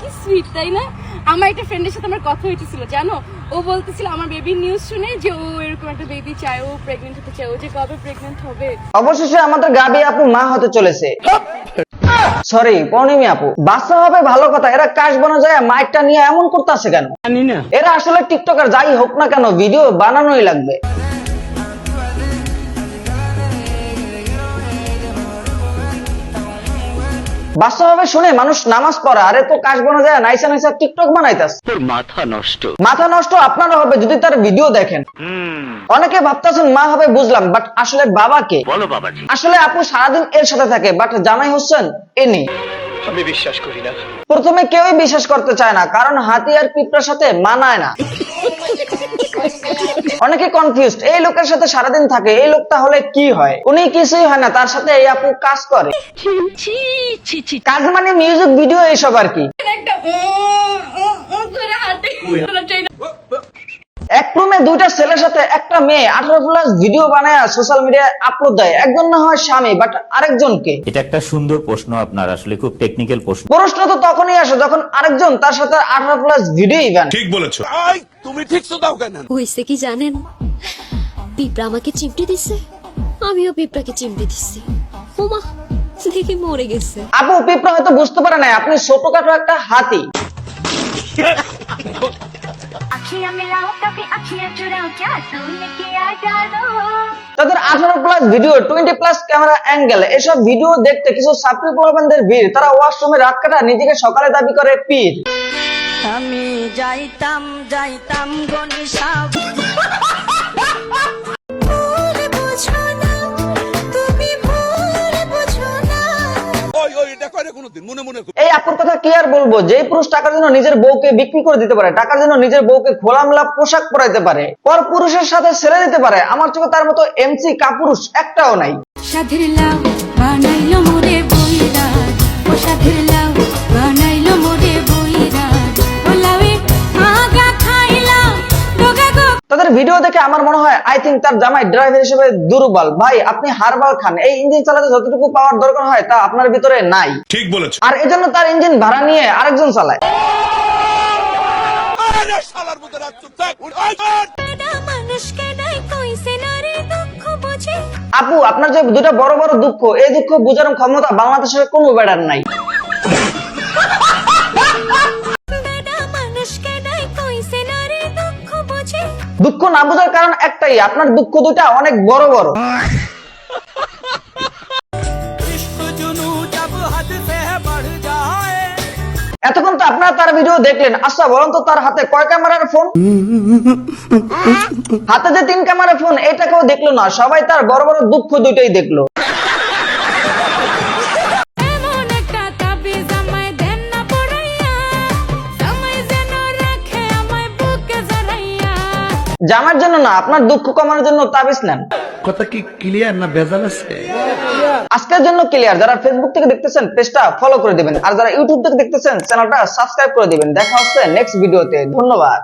কি সুইট তাই না? আমার একটা ফ্রেন্ডের সাথে আমার কথা হয়েছিল জানো, ও বলতেছিল আমার বেবির নিউজ শুনে যে ও এরকম একটা বেবি চায়, ও প্রেগনেন্ট হতে চায়, ও যে কবে প্রেগনেন্ট হবে। অবশেষে আমাদের গাবি আপু মা হতে চলেছে। সরি পৌর্ণিমী আপু, বাচ্চা হবে ভালো কথা, এরা কাশ বনা যায় মাইকটা নিয়ে এমন করতেছে কেন জানি না। এরা আসলে টিকটকার যাই হোক না কেন ভিডিও বানানোই লাগবে। বাচ্চা হবে শুনে মানুষ নামাজ পড়ে, আরে তো কাশ বনা যায় নাইসা নাইসা টিকটক বানাইতাছে। তোর মাথা নষ্ট। মাথা নষ্ট আপনারা হবে যদি তার ভিডিও দেখেন। অনেকে ভাবতেছেন মা হবে বুঝলাম, বাট আসলে বাবা কে? বলো বাবাজি। আসলে আপু সারাদিন এর সাথে থাকে, বাট জামাই হচ্ছেন এনি। আমি বিশ্বাস করি না। প্রথমে কেউই বিশ্বাস করতে চায় না, কারণ হাতি আর পিঁপড়ার সাথে মানায় না। অনেকে কনফিউজড, এই লোকের সাথে সারাদিন থাকে, এই লোকটা হলে কি হয়? উনি কিছুই হয় না, তার সাথে এই আপু কাজ করে। কাজ মানে মিউজিক ভিডিও এইসব আর কি। একটা করে হাতে এক রুমে দুইটা ছেলের সাথে একটা মেয়ে 18+ ভিডিও বানায় সোশ্যাল মিডিয়ায় আপলোড দেয়। একজন না হয় স্বামী, বাট আরেকজনকে। এটা একটা সুন্দর প্রশ্ন আপনার, আসলে খুব টেকনিক্যাল প্রশ্ন। প্রশ্ন তো তখনই আসে যখন আরেকজন তার সাথে 18+ ভিডিও বানায়। ঠিক বলেছো। তুমি ঠিক তো দাও কেন? হইছে কি জানেন, পিঁপড়া আমাকে চিমটি দিছে, আমিও পিঁপড়াকে চিমটি দিচ্ছি। ওমা দেখি মরে গেছে। আপু পিঁপড়া হয়তো বুঝতে পারে না আপনি ছোটখাটো একটা হাতি। তাদের 18+ ভিডিও, 20+ ক্যামেরা অ্যাঙ্গেল, এসব ভিডিও দেখতে কিছু ছাত্রী পোলাপানদের ভিড়। তারা ওয়াশরুমে রাত কাটা, নিজেকে সকালে দাবি করে পীর। আমি যাইতাম যাইতাম গনিশা এই আপুর কথা কি আর বলবো, যে পুরুষ টাকার জন্য নিজের বউকে বিক্রি করে দিতে পারে, টাকার জন্য নিজের বউকে খোলামেলা পোশাক পরাইতে পারে, পর পুরুষের সাথে ছেড়ে দিতে পারে, আমার চোখে তার মতো এমসি কাপুরুষ একটাও নাই। সাধের লাউ বানাইলো মোরে বইরা, ও সাধের লাউ বানাইলো মোরে বইরা, ও লাউয়ে আগা খাইলাম ডগা গো। তাদের ভিডিও দেখে আমার মনে হয় আই থিঙ্ক তার জামাই ড্রাইভার হিসেবে দুর্বল। ভাই আপনি হারবাল খান, এই ইঞ্জিন চালাতে যতটুকু পাওয়ার দরকার হয় তা আপনার ভিতরে নাই। ঠিক বলেছো। আর এজন্য তার ইঞ্জিন ভাড়া নিয়ে আরেকজন চালায়। আপু আপনার যে দুটা বড় বড় দুঃখ, এই দুঃখ বোঝার ক্ষমতা বাংলাদেশের কোনো বেড়ার নাই। দুঃখ না বোঝার কারণ একটাই, আপনার দুঃখ দুটা অনেক বড় বড়। এতক্ষণ তো আপনারা তার ভিডিও দেখলেন, আচ্ছা বলুন তো তার হাতে কয় ক্যামেরার ফোন? হাতে যে 3 ক্যামেরার ফোন, এটা কেউ দেখলো না, সবাই তার বড় বড় দুঃখ দুইটাই দেখলো। জামার জন্য না, আপনার দুঃখ কমানোর জন্য তাবিজ নেন। কথা কি ক্লিয়ার না ভেজাল আছে? আজকের জন্য ক্লিয়ার। যারা ফেসবুক থেকে দেখতেছেন পেজটা ফলো করে দিবেন, আর যারা ইউটিউব থেকে দেখতেছেন চ্যানেলটা সাবস্ক্রাইব করে দিবেন। দেখা হচ্ছে নেক্সট ভিডিওতে। ধন্যবাদ।